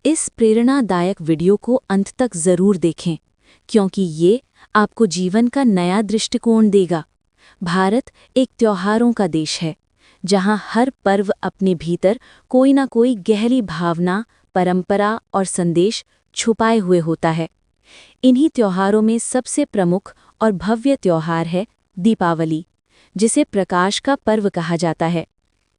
इस प्रेरणादायक वीडियो को अंत तक जरूर देखें, क्योंकि ये आपको जीवन का नया दृष्टिकोण देगा। भारत एक त्योहारों का देश है, जहाँ हर पर्व अपने भीतर कोई ना कोई गहरी भावना, परंपरा और संदेश छुपाए हुए होता है। इन्हीं त्योहारों में सबसे प्रमुख और भव्य त्योहार है दीपावली, जिसे प्रकाश का पर्व कहा जाता है।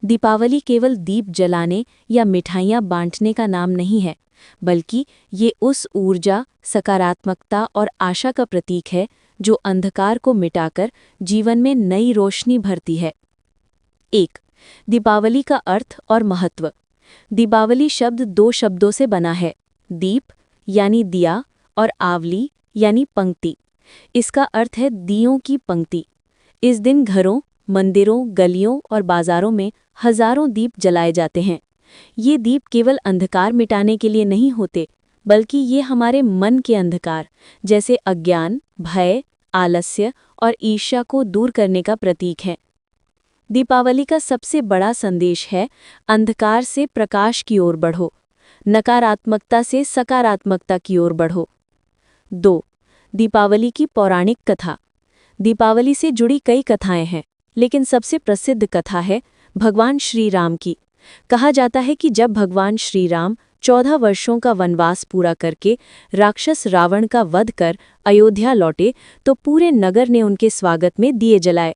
दीपावली केवल दीप जलाने या मिठाइयाँ बांटने का नाम नहीं है, बल्कि ये उस ऊर्जा, सकारात्मकता और आशा का प्रतीक है जो अंधकार को मिटाकर जीवन में नई रोशनी भरती है। 1. दीपावली का अर्थ और महत्व। दीपावली शब्द 2 शब्दों से बना है, दीप यानी दिया और आवली यानी पंक्ति। इसका अर्थ है दियों की पंक्ति। इस दिन घरों, मंदिरों, गलियों और बाजारों में हजारों दीप जलाए जाते हैं। ये दीप केवल अंधकार मिटाने के लिए नहीं होते, बल्कि ये हमारे मन के अंधकार जैसे अज्ञान, भय, आलस्य और ईर्ष्या को दूर करने का प्रतीक है। दीपावली का सबसे बड़ा संदेश है, अंधकार से प्रकाश की ओर बढ़ो, नकारात्मकता से सकारात्मकता की ओर बढ़ो। 2. दीपावली की पौराणिक कथा। दीपावली से जुड़ी कई कथाएं हैं, लेकिन सबसे प्रसिद्ध कथा है भगवान श्री राम की। कहा जाता है कि जब भगवान श्री राम 14 वर्षों का वनवास पूरा करके राक्षस रावण का वध कर अयोध्या लौटे, तो पूरे नगर ने उनके स्वागत में दिए जलाए।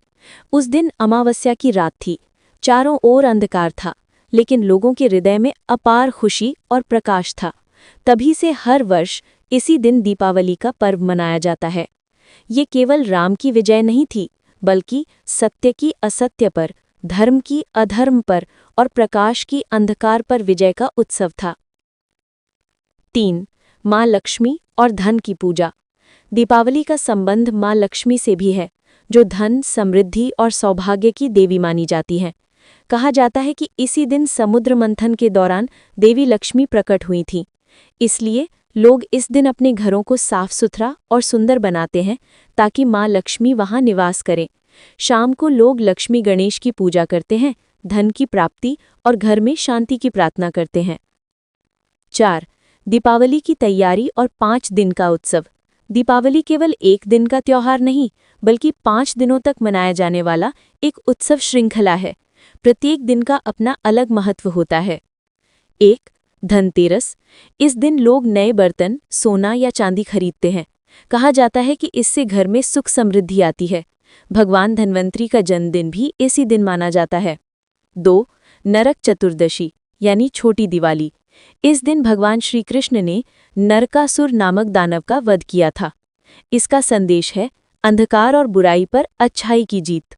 उस दिन अमावस्या की रात थी, चारों ओर अंधकार था, लेकिन लोगों के हृदय में अपार खुशी और प्रकाश था। तभी से हर वर्ष इसी दिन दीपावली का पर्व मनाया जाता है। ये केवल राम की विजय नहीं थी, बल्कि सत्य की असत्य पर, धर्म की अधर्म पर और प्रकाश की अंधकार पर विजय का उत्सव था। 3. माँ लक्ष्मी और धन की पूजा। दीपावली का संबंध माँ लक्ष्मी से भी है, जो धन, समृद्धि और सौभाग्य की देवी मानी जाती हैं। कहा जाता है कि इसी दिन समुद्र मंथन के दौरान देवी लक्ष्मी प्रकट हुई थीं। इसलिए लोग इस दिन अपने घरों को साफ सुथरा और सुंदर बनाते हैं, ताकि माँ लक्ष्मी वहां निवास करें। शाम को लोग लक्ष्मी गणेश की पूजा करते हैं, धन की प्राप्ति और घर में शांति की प्रार्थना करते हैं। 4. दीपावली की तैयारी और 5 दिन का उत्सव। दीपावली केवल एक दिन का त्योहार नहीं, बल्कि 5 दिनों तक मनाया जाने वाला एक उत्सव श्रृंखला है। प्रत्येक दिन का अपना अलग महत्व होता है। 1. धनतेरस। इस दिन लोग नए बर्तन, सोना या चांदी खरीदते हैं। कहा जाता है कि इससे घर में सुख समृद्धि आती है। भगवान धन्वंतरी का जन्मदिन भी इसी दिन माना जाता है। 2. नरक चतुर्दशी यानी छोटी दिवाली। इस दिन भगवान श्री कृष्ण ने नरकासुर नामक दानव का वध किया था। इसका संदेश है अंधकार और बुराई पर अच्छाई की जीत।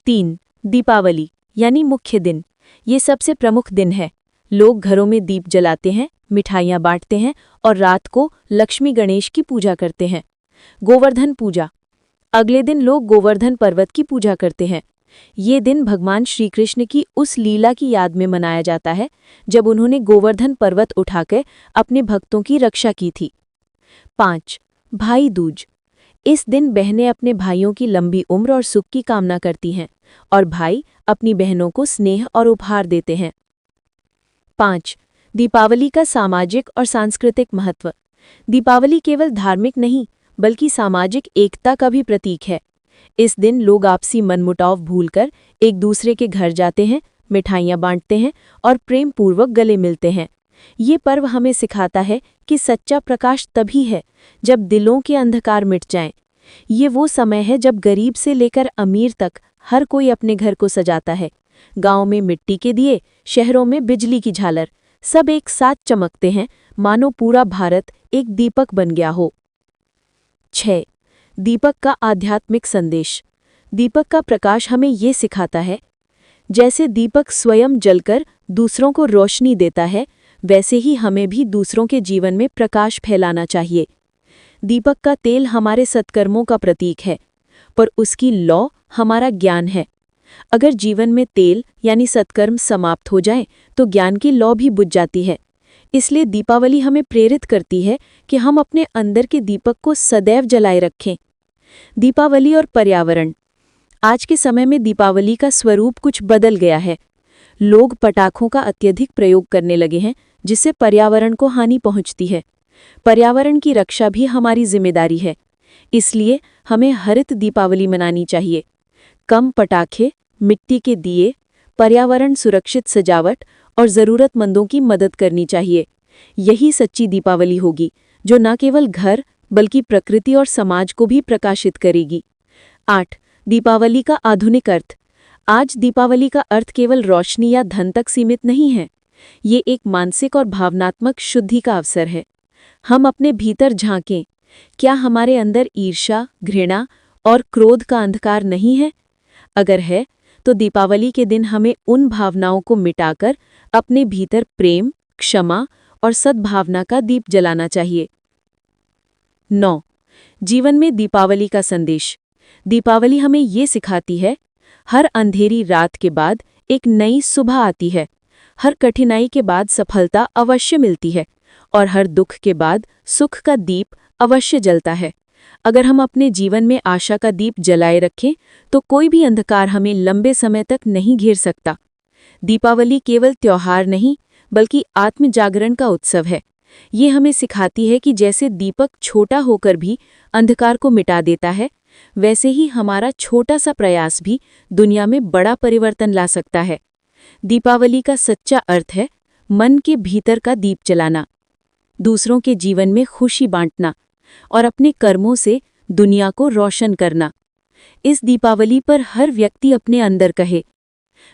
3. दीपावली यानी मुख्य दिन। ये सबसे प्रमुख दिन है। लोग घरों में दीप जलाते हैं, मिठाइयाँ बांटते हैं और रात को लक्ष्मी गणेश की पूजा करते हैं। गोवर्धन पूजा। अगले दिन लोग गोवर्धन पर्वत की पूजा करते हैं। ये दिन भगवान श्री कृष्ण की उस लीला की याद में मनाया जाता है, जब उन्होंने गोवर्धन पर्वत उठाकर अपने भक्तों की रक्षा की थी। 5. भाई दूज। इस दिन बहनें अपने भाइयों की लंबी उम्र और सुख की कामना करती हैं, और भाई अपनी बहनों को स्नेह और उपहार देते हैं। 5. दीपावली का सामाजिक और सांस्कृतिक महत्व। दीपावली केवल धार्मिक नहीं, बल्कि सामाजिक एकता का भी प्रतीक है। इस दिन लोग आपसी मनमुटाव भूलकर एक दूसरे के घर जाते हैं, मिठाइयाँ बांटते हैं और प्रेम पूर्वक गले मिलते हैं। ये पर्व हमें सिखाता है कि सच्चा प्रकाश तभी है जब दिलों के अंधकार मिट जाएं। ये वो समय है जब गरीब से लेकर अमीर तक हर कोई अपने घर को सजाता है। गांव में मिट्टी के दिए, शहरों में बिजली की झालर, सब एक साथ चमकते हैं, मानो पूरा भारत एक दीपक बन गया हो। 6. दीपक का आध्यात्मिक संदेश। दीपक का प्रकाश हमें ये सिखाता है, जैसे दीपक स्वयं जलकर दूसरों को रोशनी देता है, वैसे ही हमें भी दूसरों के जीवन में प्रकाश फैलाना चाहिए। दीपक का तेल हमारे सत्कर्मों का प्रतीक है, पर उसकी लौ हमारा ज्ञान है। अगर जीवन में तेल यानी सत्कर्म समाप्त हो जाए, तो ज्ञान की लौ भी बुझ जाती है। इसलिए दीपावली हमें प्रेरित करती है कि हम अपने अंदर के दीपक को सदैव जलाए रखें। दीपावली और पर्यावरण। आज के समय में दीपावली का स्वरूप कुछ बदल गया है। लोग पटाखों का अत्यधिक प्रयोग करने लगे हैं, जिससे पर्यावरण को हानि पहुंचती है। पर्यावरण की रक्षा भी हमारी जिम्मेदारी है, इसलिए हमें हरित दीपावली मनानी चाहिए। कम पटाखे, मिट्टी के दिए, पर्यावरण सुरक्षित सजावट और ज़रूरतमंदों की मदद करनी चाहिए। यही सच्ची दीपावली होगी, जो न केवल घर बल्कि प्रकृति और समाज को भी प्रकाशित करेगी। 8. दीपावली का आधुनिक अर्थ। आज दीपावली का अर्थ केवल रोशनी या धन तक सीमित नहीं है। ये एक मानसिक और भावनात्मक शुद्धि का अवसर है। हम अपने भीतर झांकें, क्या हमारे अंदर ईर्ष्या, घृणा और क्रोध का अंधकार नहीं है? अगर है, तो दीपावली के दिन हमें उन भावनाओं को मिटाकर अपने भीतर प्रेम, क्षमा और सद्भावना का दीप जलाना चाहिए। 9. जीवन में दीपावली का संदेश। दीपावली हमें ये सिखाती है, हर अंधेरी रात के बाद एक नई सुबह आती है, हर कठिनाई के बाद सफलता अवश्य मिलती है और हर दुख के बाद सुख का दीप अवश्य जलता है। अगर हम अपने जीवन में आशा का दीप जलाए रखें, तो कोई भी अंधकार हमें लंबे समय तक नहीं घेर सकता। दीपावली केवल त्योहार नहीं, बल्कि आत्म जागरण का उत्सव है। ये हमें सिखाती है कि जैसे दीपक छोटा होकर भी अंधकार को मिटा देता है, वैसे ही हमारा छोटा सा प्रयास भी दुनिया में बड़ा परिवर्तन ला सकता है। दीपावली का सच्चा अर्थ है मन के भीतर का दीप जलाना, दूसरों के जीवन में खुशी बांटना और अपने कर्मों से दुनिया को रोशन करना। इस दीपावली पर हर व्यक्ति अपने अंदर कहे,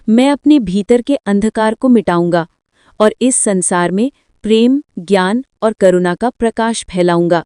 मैं अपने भीतर के अंधकार को मिटाऊंगा और इस संसार में प्रेम, ज्ञान और करुणा का प्रकाश फैलाऊंगा।